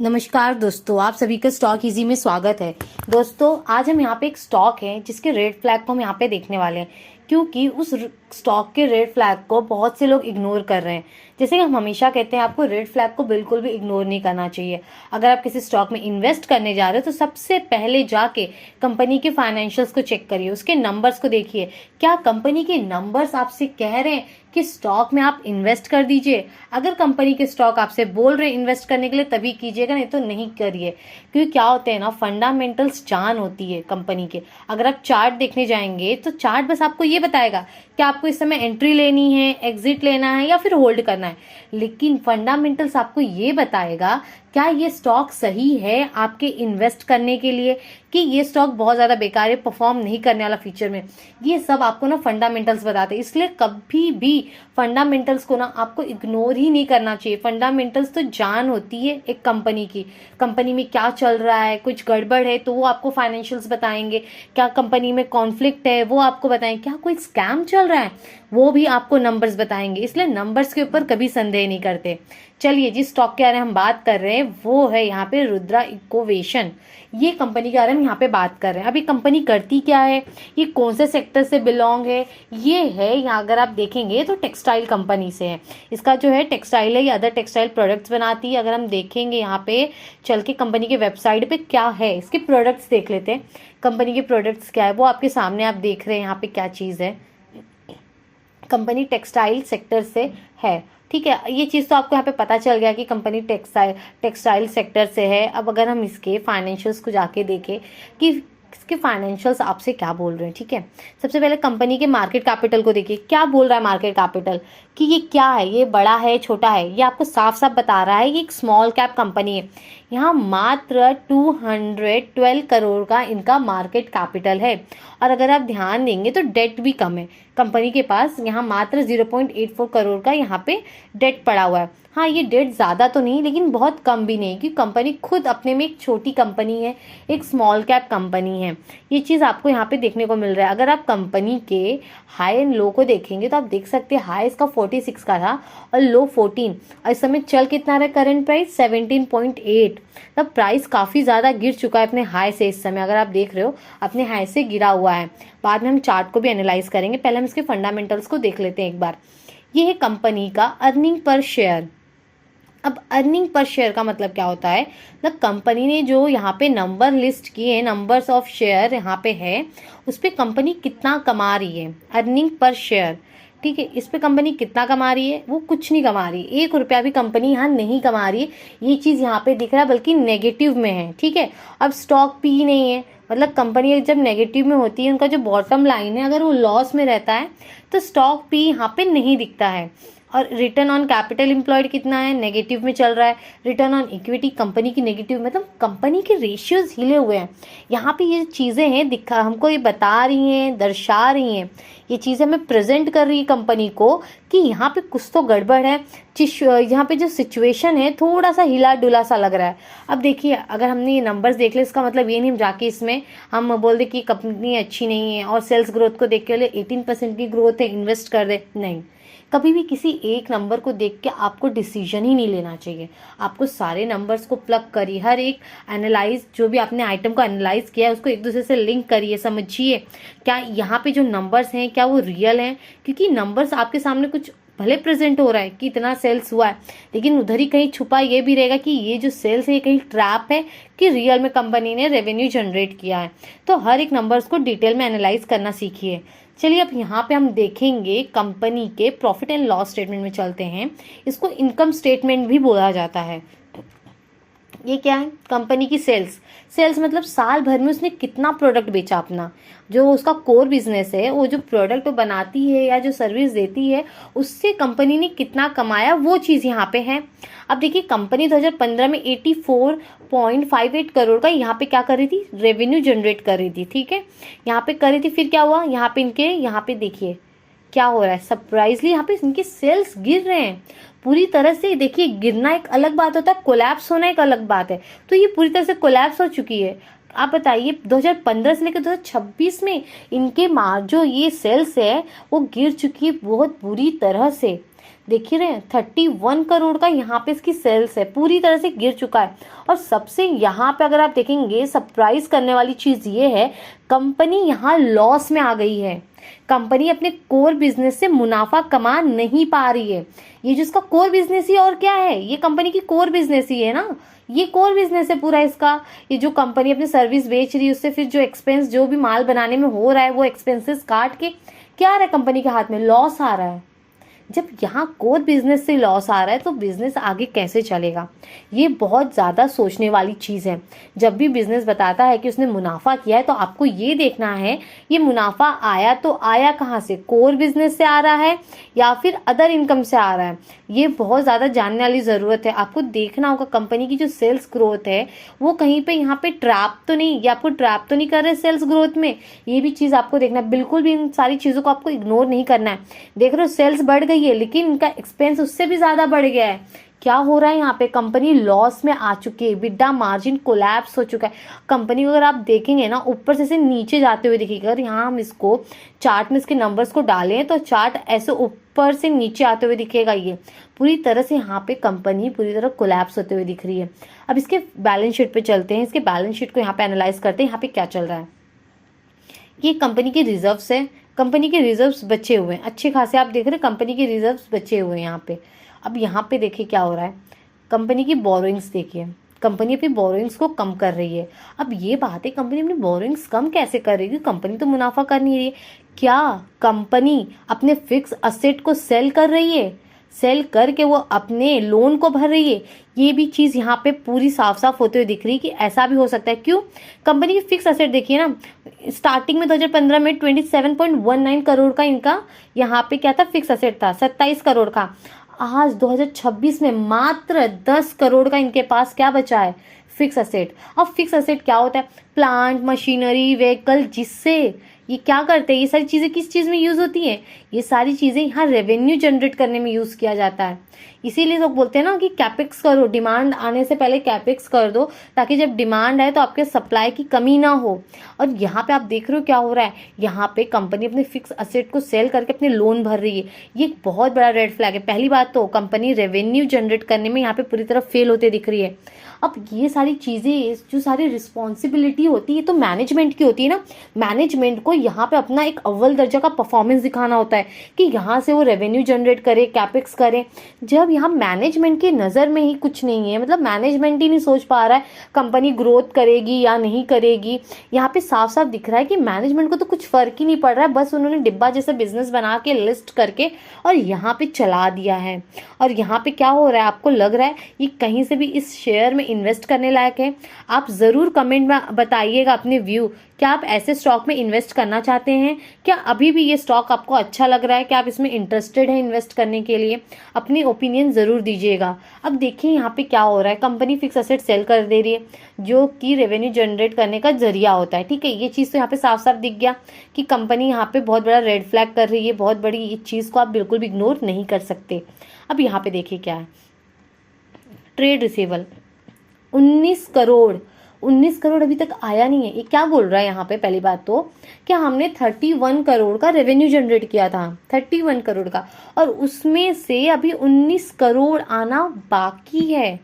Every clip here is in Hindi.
नमस्कार दोस्तों, आप सभी का स्टॉक इजी में स्वागत है। दोस्तों, आज हम यहाँ पे एक स्टॉक है जिसके रेड फ्लैग को हम यहाँ पे देखने वाले हैं, क्योंकि उस स्टॉक के रेड फ्लैग को बहुत से लोग इग्नोर कर रहे हैं। जैसे कि हम हमेशा कहते हैं, आपको रेड फ्लैग को बिल्कुल भी इग्नोर नहीं करना चाहिए। अगर आप किसी स्टॉक में इन्वेस्ट करने जा रहे हो तो सबसे पहले जाके कंपनी के फाइनेंशियल्स को चेक करिए, उसके नंबर्स को देखिए। क्या कंपनी के नंबर्स आपसे कह रहे हैं कि स्टॉक में आप इन्वेस्ट कर दीजिए? अगर कंपनी के स्टॉक आपसे बोल रहे हैं इन्वेस्ट करने के लिए तभी कीजिएगा, नहीं तो नहीं करिए। क्योंकि क्या होते हैं ना, फंडामेंटल्स जान होती है कंपनी के। अगर आप चार्ट देखने जाएंगे तो चार्ट बस आपको ये बताएगा कि आपको इस समय एंट्री लेनी है, एग्जिट लेना है या फिर होल्ड करना है, लेकिन फंडामेंटल्स आपको ये बताएगा क्या ये स्टॉक सही है आपके इन्वेस्ट करने के लिए, कि ये स्टॉक बहुत ज़्यादा बेकार है, परफॉर्म नहीं करने वाला फ्यूचर में। ये सब आपको ना फंडामेंटल्स बताते हैं। इसलिए कभी भी फंडामेंटल्स को ना आपको इग्नोर ही नहीं करना चाहिए। फंडामेंटल्स तो जान होती है एक कंपनी की, कंपनी में क्या चल रहा है, कुछ गड़बड़ है तो वो आपको फाइनेंशियल्स बताएंगे, क्या कंपनी में कॉन्फ्लिक्ट है वो आपको बताएंगे, क्या कोई स्कैम चल रहा है वो भी आपको नंबर्स बताएंगे। इसलिए नंबर्स के ऊपर कभी संदेह नहीं करते। चलिए, जिस स्टॉक के बारे में हम बात कर रहे हैं वो है यहाँ पे रुद्रा इकोवेशन। ये कंपनी के बारे में यहाँ पे बात कर रहे हैं। अब ये कंपनी करती क्या है, ये कौन से सेक्टर से बिलोंग है, ये है यहाँ अगर आप देखेंगे तो टेक्सटाइल कंपनी से है। इसका जो है टेक्सटाइल है, ये अदर टेक्सटाइल प्रोडक्ट्स बनाती है। अगर हम देखेंगे यहाँ पे चल के कंपनी के वेबसाइट पे क्या है, इसके प्रोडक्ट्स देख लेते हैं। कंपनी के प्रोडक्ट्स क्या है वो आपके सामने आप देख रहे हैं यहाँ पे क्या चीज़ है। कंपनी टेक्सटाइल सेक्टर से है, ठीक है। ये चीज़ तो आपको यहाँ पे पता चल गया कि कंपनी टेक्सटाइल सेक्टर से है। अब अगर हम इसके फाइनेंशियल्स को जाके देखें कि इसके फाइनेंशियल्स आपसे क्या बोल रहे हैं, ठीक है। सबसे पहले कंपनी के मार्केट कैपिटल को देखिए, क्या बोल रहा है मार्केट कैपिटल, कि ये क्या है, ये बड़ा है छोटा है, ये आपको साफ साफ बता रहा है कि एक स्मॉल कैप कंपनी है। यहाँ मात्र 212 करोड़ का इनका मार्केट कैपिटल है। और अगर आप ध्यान देंगे तो डेट भी कम है कंपनी के पास। यहाँ मात्र 0.84 करोड़ का यहाँ पे डेट पड़ा हुआ है। हाँ, ये डेट ज़्यादा तो नहीं लेकिन बहुत कम भी नहीं, क्योंकि कंपनी खुद अपने में एक छोटी कंपनी है, एक स्मॉल कैप कंपनी है। ये चीज़ आपको यहाँ पे देखने को मिल रहा है। अगर आप कंपनी के हाई एंड लो को देखेंगे तो आप देख सकते हैं हाई इसका 46 का था और लो 14, और इस समय चल कितना रहा करंट प्राइस 17.8। तब प्राइस काफ़ी ज़्यादा गिर चुका है अपने हाई से। इस समय अगर आप देख रहे हो अपने हाई से गिरा हुआ है। बाद में हम चार्ट को भी एनालाइज करेंगे, पहले हम इसके फंडामेंटल्स को देख लेते हैं एक बार। ये है कंपनी का अर्निंग पर शेयर। अब अर्निंग पर शेयर का मतलब क्या होता है, मतलब कंपनी ने जो यहाँ पे नंबर लिस्ट किए हैं, नंबर्स ऑफ शेयर यहाँ पे है, उस पर कंपनी कितना कमा रही है, अर्निंग पर शेयर, ठीक है। इस पे कंपनी कितना कमा रही है, वो कुछ नहीं कमा रही, 1 रुपया भी कंपनी यहाँ नहीं कमा रही। ये चीज़ यहाँ पे दिख रहा है, बल्कि नेगेटिव में है, ठीक है। अब स्टॉक पी नहीं है, मतलब कंपनी जब नेगेटिव में होती है, उनका जो बॉटम लाइन है अगर वो लॉस में रहता है तो स्टॉक पी यहाँ पे नहीं दिखता है। और रिटर्न ऑन कैपिटल एम्प्लॉयड कितना है, नेगेटिव में चल रहा है। रिटर्न ऑन इक्विटी कंपनी की नेगेटिव, मतलब कंपनी के रेशियोज हिले हुए हैं। यहाँ पे ये चीज़ें हैं दिखा हमको, ये बता रही हैं, दर्शा रही हैं, ये चीज़ें हमें प्रेजेंट कर रही है कंपनी को कि यहाँ पे कुछ तो गड़बड़ है। यहाँ पे जो सिचुएशन है थोड़ा सा हिला डुला सा लग रहा है। अब देखिए, अगर हमने ये नंबर्स देख ले, इसका मतलब ये नहीं हम जाके इसमें हम बोल दे कि कंपनी अच्छी नहीं है और सेल्स ग्रोथ को देख के 18% की ग्रोथ है इन्वेस्ट कर दे, नहीं। कभी भी किसी एक नंबर को देख के आपको डिसीजन ही नहीं लेना चाहिए। आपको सारे नंबर्स को प्लग करिए, हर एक एनालाइज, जो भी आपने आइटम को एनालाइज किया है उसको एक दूसरे से लिंक करिए, समझिए क्या यहाँ पे जो नंबर्स हैं क्या वो रियल हैं। क्योंकि नंबर्स आपके सामने कुछ भले प्रेजेंट हो रहा है कि इतना सेल्स हुआ है, लेकिन उधर ही कहीं छुपा ये भी रहेगा कि ये जो सेल्स है ये कहीं ट्रैप है कि रियल में कंपनी ने रेवेन्यू जनरेट किया है। तो हर एक नंबर्स को डिटेल में एनालाइज करना सीखिए। चलिए, अब यहाँ पे हम देखेंगे कंपनी के प्रॉफिट एंड लॉस स्टेटमेंट में चलते हैं। इसको इनकम स्टेटमेंट भी बोला जाता है। ये क्या है, कंपनी की सेल्स। सेल्स मतलब साल भर में उसने कितना प्रोडक्ट बेचा, अपना जो उसका कोर बिजनेस है, वो जो प्रोडक्ट बनाती है या जो सर्विस देती है उससे कंपनी ने कितना कमाया, वो चीज़ यहाँ पे है। अब देखिए, कंपनी 2015 में 84.58 करोड़ का यहाँ पे क्या कर रही थी, रेवेन्यू जनरेट कर रही थी, ठीक है। यहाँ पे कर रही थी, फिर क्या हुआ, यहाँ पे इनके यहाँ पे देखिए क्या हो रहा है, सरप्राइजली यहाँ पे इनके सेल्स गिर रहे हैं पूरी तरह से। देखिए, गिरना एक अलग बात होता है, कोलैप्स होना एक अलग बात है। तो ये पूरी तरह से कोलैप्स हो चुकी है। आप बताइए, 2015 से लेकर 2026 में इनके जो ये सेल्स है वो गिर चुकी है बहुत बुरी तरह से। देखिए रहे हैं 31 करोड़ का यहाँ पे इसकी सेल्स है, पूरी तरह से गिर चुका है। और सबसे यहाँ पे अगर आप देखेंगे सरप्राइज करने वाली चीज़ ये है, कंपनी यहाँ लॉस में आ गई है। कंपनी अपने कोर बिजनेस से मुनाफा कमा नहीं पा रही है। ये जो इसका कोर बिजनेस ही और क्या है, ये कंपनी की कोर बिजनेस ही है ना, ये कोर बिजनेस है पूरा इसका। ये जो कंपनी अपनी सर्विस बेच रही है उससे फिर जो एक्सपेंस जो भी माल बनाने में हो रहा है वो एक्सपेंसेस काट के क्या आ रहा है कंपनी के हाथ में, लॉस आ रहा है। जब यहाँ कोर बिजनेस से लॉस आ रहा है तो बिजनेस आगे कैसे चलेगा, ये बहुत ज़्यादा सोचने वाली चीज़ है। जब भी बिजनेस बताता है कि उसने मुनाफा किया है तो आपको ये देखना है ये मुनाफा आया तो आया कहाँ से, कोर बिजनेस से आ रहा है या फिर अदर इनकम से आ रहा है, ये बहुत ज़्यादा जानने वाली ज़रूरत है। आपको देखना होगा कंपनी की जो सेल्स ग्रोथ है वो कहीं पे यहाँ पे ट्रैप तो नहीं, ये आपको ट्रैप तो नहीं कर रहे सेल्स ग्रोथ में, ये भी चीज़ आपको देखना है। बिल्कुल भी इन सारी चीज़ों को आपको इग्नोर नहीं करना है। देख रहे हो सेल्स बढ़ गई है लेकिन इनका एक्सपेंस उससे भी ज़्यादा बढ़ गया है। क्या हो रहा है यहाँ पे, कंपनी लॉस में आ चुकी है, बिड्डा मार्जिन कोलैप्स हो चुका है। कंपनी को अगर आप देखेंगे ना ऊपर से नीचे जाते हुए दिखेगा। अगर यहाँ हम इसको चार्ट में इसके नंबर्स को डालें तो चार्ट ऐसे ऊपर से नीचे आते हुए दिखेगा। ये पूरी तरह से यहाँ पे कंपनी पूरी तरह कोलैप्स होते हुए दिख रही है। अब इसके बैलेंस शीट पे चलते हैं, इसके बैलेंस शीट को यहाँ पे एनालाइज करते हैं। यहाँ पे क्या चल रहा है, ये कंपनी के रिजर्व्स है, कंपनी के रिजर्व्स बचे हुए हैं अच्छे खासे, आप देख रहे हैं कंपनी के रिजर्व्स बचे हुए हैं यहाँ पे। अब यहाँ पे देखिए क्या हो रहा है, कंपनी की बोरोइंग्स देखिए, कंपनी अपनी बोरोइंग्स को कम कर रही है। अब ये बात है कंपनी अपनी बोरोइंग्स कम कैसे कर रही है, कंपनी तो मुनाफा कर नहीं रही है। क्या कंपनी अपने फिक्स असेट को सेल कर रही है, सेल करके वो अपने लोन को भर रही है, ये भी चीज़ यहाँ पे पूरी साफ साफ होते हुए दिख रही है कि ऐसा भी हो सकता है। क्यों, कंपनी की फिक्स असेट देखिए ना, स्टार्टिंग में 2015 में 27.19 करोड़ का इनका यहाँ पे क्या था, फिक्स असेट था 27 करोड़ का। आज 2026 में मात्र 10 करोड़ का इनके पास क्या बचा है, फिक्स असेट। अब फिक्स असेट क्या होता है, प्लांट मशीनरी व्हीकल, जिससे ये क्या करते हैं, ये सारी चीज़ें किस चीज़ में यूज़ होती हैं, ये सारी चीज़ें यहाँ रेवेन्यू जनरेट करने में यूज़ किया जाता है। इसीलिए लोग बोलते हैं ना कि कैपेक्स करो, डिमांड आने से पहले कैपेक्स कर दो ताकि जब डिमांड आए तो आपके सप्लाई की कमी ना हो। और यहाँ पे आप देख रहे हो क्या हो रहा है, यहाँ पे कंपनी अपने फिक्स असेट को सेल करके अपने लोन भर रही है। ये एक बहुत बड़ा रेड फ्लैग है। पहली बात तो कंपनी रेवेन्यू जनरेट करने में यहाँ पे पूरी तरह फेल होते दिख रही है। अब ये सारी चीज़ें जो सारी रिस्पॉन्सिबिलिटी होती है तो मैनेजमेंट की होती है ना, मैनेजमेंट को यहाँ पे अपना एक अव्वल दर्जा का परफॉर्मेंस दिखाना होता है कि यहाँ से वो रेवेन्यू जनरेट करे, कैपेक्स करे। जब यहाँ मैनेजमेंट की नज़र में ही कुछ नहीं है, मतलब मैनेजमेंट ही नहीं सोच पा रहा है कंपनी ग्रोथ करेगी या नहीं करेगी, यहाँ पे साफ साफ दिख रहा है कि मैनेजमेंट को तो कुछ फर्क ही नहीं पड़ रहा है। बस उन्होंने डिब्बा जैसा बिजनेस बना के लिस्ट करके और यहाँ पे चला दिया है। और यहाँ पे क्या हो रहा है, आपको लग रहा है ये कहीं से भी इस शेयर में इन्वेस्ट करने लायक है? आप ज़रूर कमेंट में बताइएगा अपने व्यू, क्या आप ऐसे स्टॉक में इन्वेस्ट करना चाहते हैं? क्या अभी भी ये स्टॉक आपको अच्छा लग रहा है? क्या आप इसमें इंटरेस्टेड हैं इन्वेस्ट करने के लिए? अपनी ओपिनियन ज़रूर दीजिएगा। अब देखिए यहाँ पे क्या हो रहा है, कंपनी फिक्स असेट सेल कर दे रही है जो कि रेवेन्यू जनरेट करने का जरिया होता है। ठीक है, ये चीज़ तो यहाँ पे साफ साफ दिख गया कि कंपनी यहाँ पे बहुत बड़ा रेड फ्लैग कर रही है, बहुत बड़ी इस चीज़ को आप बिल्कुल भी इग्नोर नहीं कर सकते। अब यहाँ पे देखिए क्या है, ट्रेड रिसीवेबल 19 करोड़ अभी तक आया नहीं है। ये क्या बोल रहा है यहाँ पे, पहली बात तो क्या हमने 31 करोड़ का रेवेन्यू जनरेट किया था, 31 करोड़ का, और उसमें से अभी 19 करोड़ आना बाकी है।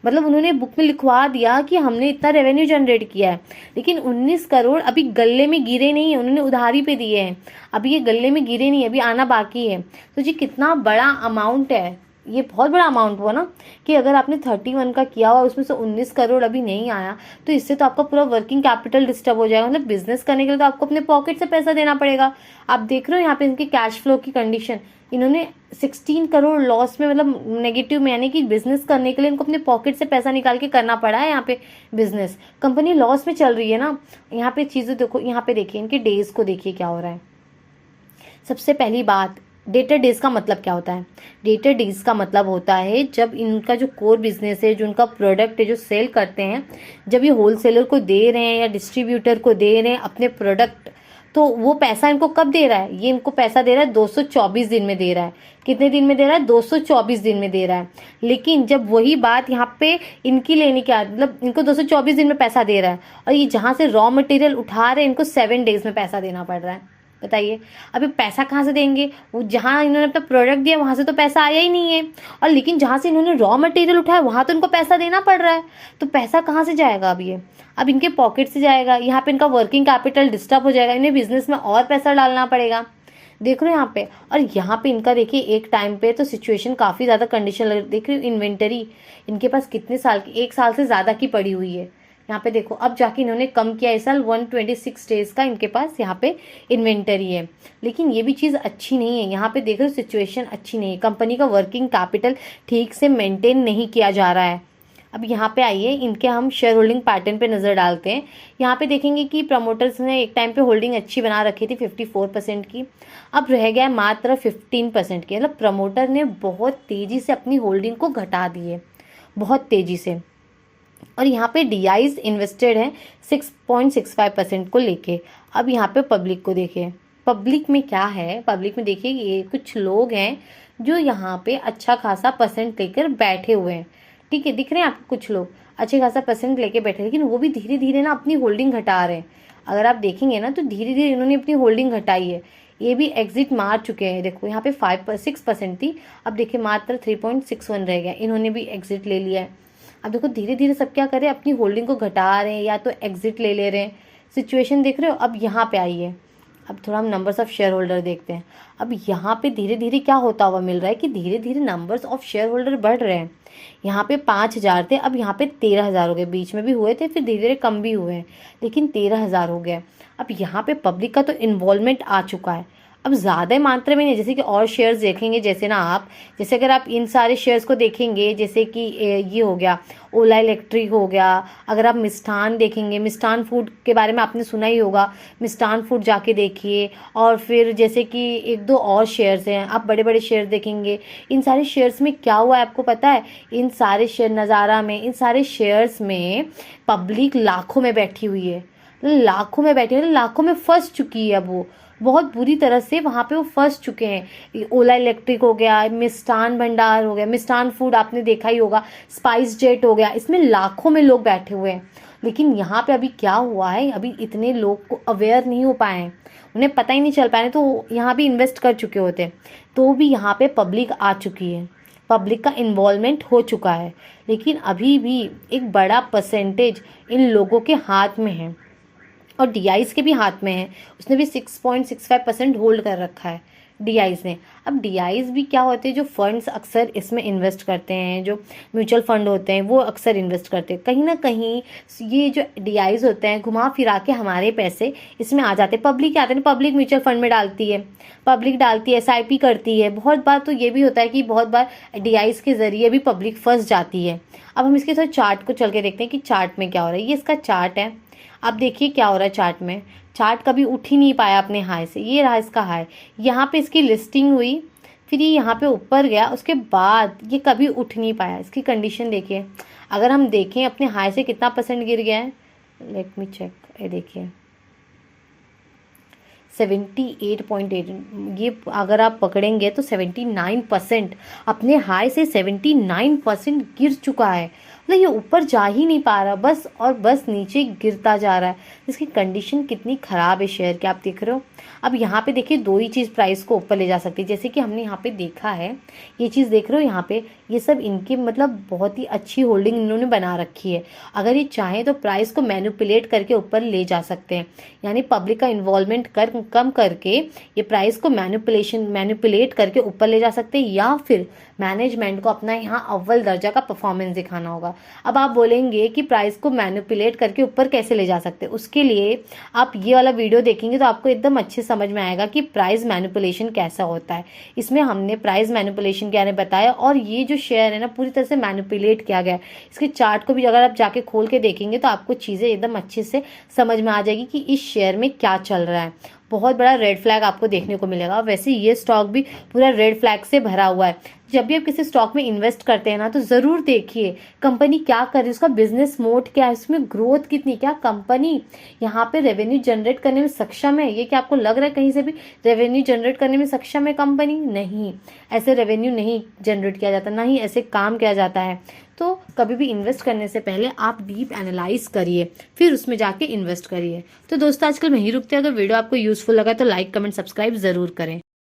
मतलब उन्होंने बुक में लिखवा दिया कि हमने इतना रेवेन्यू जनरेट किया है, लेकिन 19 करोड़ अभी गले में गिरे नहीं है, उन्होंने उधारी पे दिए हैं, अभी ये गले में गिरे नहीं है, अभी आना बाकी है। तो जी कितना बड़ा अमाउंट है, ये बहुत बड़ा अमाउंट हुआ ना कि अगर आपने 31 का किया हुआ उसमें से 19 करोड़ अभी नहीं आया तो इससे तो आपका पूरा वर्किंग कैपिटल डिस्टर्ब हो जाएगा। मतलब बिजनेस करने के लिए तो आपको अपने पॉकेट से पैसा देना पड़ेगा। आप देख रहे हो यहाँ पे इनकी कैश फ्लो की कंडीशन, इन्होंने 16 करोड़ लॉस में, मतलब नेगेटिव में, यानी कि बिजनेस करने के लिए इनको अपने पॉकेट से पैसा निकाल के करना पड़ा है। यहाँ पे बिजनेस कंपनी लॉस में चल रही है ना। यहाँ पे चीज़ें देखो, यहाँ पे देखिए इनके डेज को देखिए क्या हो रहा है। सबसे पहली बात, डेटर डेज का मतलब क्या होता है? डेटर डेज का मतलब होता है जब इनका जो कोर बिजनेस है, जो उनका प्रोडक्ट है, जो सेल करते हैं, जब ये होलसेलर को दे रहे हैं या डिस्ट्रीब्यूटर को दे रहे हैं अपने प्रोडक्ट, तो वो पैसा इनको कब दे रहा है? ये इनको पैसा दे रहा है 224 दिन में दे रहा है। कितने दिन में दे रहा है? 224 दिन में दे रहा है। लेकिन जब वही बात यहाँ पे इनकी लेने की, मतलब इनको 224 दिन में पैसा दे रहा है और ये जहाँ से रॉ मटेरियल उठा रहे हैं इनको 7 डेज में पैसा देना पड़ रहा है। बताइए, अभी पैसा कहाँ से देंगे? वो जहाँ इन्होंने अपना प्रोडक्ट दिया वहाँ से तो पैसा आया ही नहीं है, और लेकिन जहाँ से इन्होंने रॉ मटेरियल उठाया वहाँ तो इनको पैसा देना पड़ रहा है। तो पैसा कहाँ से जाएगा अब ये? अब इनके पॉकेट से जाएगा, यहाँ पे इनका वर्किंग कैपिटल डिस्टर्ब हो जाएगा, इन्हें बिजनेस में और पैसा डालना पड़ेगा। देख रहे हो यहाँ पे, और यहाँ पे इनका देखिए एक टाइम पे तो सिचुएशन काफ़ी ज़्यादा कंडीशन लग, देख रहे हो इन्वेंटरी इनके पास कितने साल की, 1 साल से ज़्यादा की पड़ी हुई है। यहाँ पे देखो अब जाके इन्होंने कम किया इस साल, 126 डेज का इनके पास यहाँ पे इन्वेंटरी है। लेकिन ये भी चीज़ अच्छी नहीं है, यहाँ पे देख रहे हो सिचुएशन अच्छी नहीं है, कंपनी का वर्किंग कैपिटल ठीक से मेंटेन नहीं किया जा रहा है। अब यहाँ पे आइए इनके हम शेयर होल्डिंग पैटर्न पे नज़र डालते हैं। यहाँ पे देखेंगे कि प्रमोटर्स ने एक टाइम पे होल्डिंग अच्छी बना रखी थी 54% की, अब रह गया मात्र 15% की। मतलब प्रमोटर ने बहुत तेज़ी से अपनी होल्डिंग को घटा दी है, बहुत तेज़ी से। और यहाँ पे DIs इन्वेस्टेड हैं 6.65% को लेके। अब यहाँ पे पब्लिक को देखिए, पब्लिक में क्या है, पब्लिक में देखिए ये कुछ लोग हैं जो यहाँ पे अच्छा खासा परसेंट लेकर बैठे हुए हैं। ठीक है, दिख रहे हैं आपको कुछ लोग अच्छे खासा परसेंट लेके बैठे, लेकिन वो भी धीरे धीरे ना अपनी होल्डिंग घटा रहे हैं। अगर आप देखेंगे ना तो धीरे धीरे इन्होंने अपनी होल्डिंग घटाई है, ये भी एग्जिट मार चुके हैं। देखो यहाँ पे 6% थी, अब देखिए मात्र 3.61 रह गया, इन्होंने भी एग्जिट ले लिया है। अब देखो धीरे धीरे सब क्या कर रहे हैं, अपनी होल्डिंग को घटा रहे हैं या तो एग्जिट ले ले रहे हैं। सिचुएशन देख रहे हो। अब यहाँ पे आइए, अब थोड़ा हम नंबर्स ऑफ शेयर होल्डर देखते हैं। अब यहाँ पे धीरे धीरे क्या होता हुआ मिल रहा है कि धीरे धीरे नंबर्स ऑफ शेयर होल्डर बढ़ रहे हैं। यहाँ पे 5,000 थे, अब यहाँ पे 13,000 हो गए, बीच में भी हुए थे फिर धीरे धीरे कम भी हुए हैं, लेकिन 13,000 हो गए। अब यहाँ पे पब्लिक का तो इन्वॉल्वमेंट आ चुका है, अब ज़्यादा मात्रा में नहीं। जैसे कि और शेयर्स देखेंगे, जैसे ना आप, जैसे अगर आप इन सारे शेयर्स को देखेंगे, जैसे कि ये हो गया ओला इलेक्ट्रिक हो गया, अगर आप मिष्ठान देखेंगे, मिष्ठान फूड के बारे में आपने सुना ही होगा, मिष्ठान फूड जाके देखिए। और फिर जैसे कि 1-2 और शेयर्स हैं, आप बड़े बड़े शेयर्स देखेंगे। इन सारे शेयर्स में क्या हुआ है आपको पता है? इन सारे शेयर नज़ारा में, इन सारे शेयर्स में पब्लिक लाखों में बैठी हुई है, लाखों में बैठी है, लाखों में फंस चुकी है। अब वो बहुत बुरी तरह से वहाँ पे वो फंस चुके हैं। ओला इलेक्ट्रिक हो गया, मिष्ठान भंडार हो गया, मिष्ठान फूड आपने देखा ही होगा, स्पाइस जेट हो गया, इसमें लाखों में लोग बैठे हुए हैं। लेकिन यहाँ पे अभी क्या हुआ है, अभी इतने लोग को अवेयर नहीं हो पाए हैं, उन्हें पता ही नहीं चल पाए, तो यहाँ भी इन्वेस्ट कर चुके होते, तो भी यहाँ पे पब्लिक आ चुकी है, पब्लिक का इन्वॉल्वमेंट हो चुका है। लेकिन अभी भी एक बड़ा परसेंटेज इन लोगों के हाथ में है और DIs के भी हाथ में है। उसने भी 6.65% होल्ड कर रखा है DIs ने। अब DIs भी क्या होते हैं, जो फंड्स अक्सर इसमें इन्वेस्ट करते हैं, जो म्यूचुअल फंड होते हैं वो अक्सर इन्वेस्ट करते हैं। कहीं ना कहीं ये जो DIs होते हैं घुमा फिरा के हमारे पैसे इसमें आ जाते हैं, पब्लिक आते हैं, पब्लिक म्यूचुअल फंड में डालती है, पब्लिक डालती है, SIP करती है। बहुत बार तो ये भी होता है कि बहुत बार DIs के ज़रिए भी पब्लिक फंस जाती है। अब हम इसके थोड़ा चार्ट को चल के देखते हैं कि चार्ट में क्या हो रहा है। ये इसका चार्ट है, अब देखिए क्या हो रहा है चार्ट में। चार्ट कभी उठ ही नहीं पाया अपने हाई से, ये रहा इसका हाई, यहाँ पे इसकी लिस्टिंग हुई, फिर ये यहाँ पे ऊपर गया, उसके बाद ये कभी उठ नहीं पाया। इसकी कंडीशन देखिए, अगर हम देखें अपने हाई से कितना परसेंट गिर गया है, लेट मी चेक, ये देखिए 78.8, ये अगर आप पकड़ेंगे तो 79% अपने हाई से 79% गिर चुका है। मतलब ये ऊपर जा ही नहीं पा रहा, बस और बस नीचे गिरता जा रहा है। इसकी कंडीशन कितनी ख़राब है शेयर की, आप देख रहे हो। अब यहाँ पे देखिए दो ही चीज़ प्राइस को ऊपर ले जा सकती है, जैसे कि हमने यहाँ पे देखा है, ये चीज़ देख रहे हो यहाँ पे, ये सब इनके मतलब बहुत ही अच्छी होल्डिंग इन्होंने बना रखी है। अगर ये चाहें तो प्राइस को मैनिपुलेट करके ऊपर ले जा सकते हैं, यानी पब्लिक का इन्वॉल्वमेंट कम करके ये प्राइस को मैनिपुलेट करके ऊपर ले जा सकते हैं, या फिर मैनेजमेंट को अपना यहाँ अव्वल दर्जा का परफॉर्मेंस दिखाना होगा। अब आप बोलेंगे कि प्राइस को मैनिपुलेट करके ऊपर कैसे ले जा सकते हैं, उसके लिए आप ये वाला वीडियो देखेंगे तो आपको एकदम अच्छे समझ में आएगा कि प्राइस मैनिपुलेशन कैसा होता है। इसमें हमने प्राइस मैनिपुलेशन के बारे में बताया, और ये जो शेयर है ना पूरी तरह से मैनिपुलेट किया गया है। इसके चार्ट को भी अगर आप जाके खोल के देखेंगे तो आपको चीज़ें एकदम अच्छे से समझ में आ जाएगी कि इस शेयर में क्या चल रहा है। बहुत बड़ा रेड फ्लैग आपको देखने को मिलेगा। वैसे ये स्टॉक भी पूरा रेड फ्लैग से भरा हुआ है। जब भी आप किसी स्टॉक में इन्वेस्ट करते हैं ना तो ज़रूर देखिए कंपनी क्या कर रही है, उसका बिजनेस मोड क्या है, उसमें ग्रोथ कितनी, क्या कंपनी यहाँ पे रेवेन्यू जनरेट करने में सक्षम है। ये क्या आपको लग रहा है कहीं से भी रेवेन्यू जनरेट करने में सक्षम है कंपनी? नहीं, ऐसे रेवेन्यू नहीं जनरेट किया जाता, ना ही ऐसे काम किया जाता है। तो कभी भी इन्वेस्ट करने से पहले आप डीप एनालाइज करिए, फिर उसमें जाके इन्वेस्ट करिए। तो दोस्तों आजकल मैं ही रुकते हैं। अगर वीडियो आपको यूजफुल लगा तो लाइक कमेंट सब्सक्राइब जरूर करें।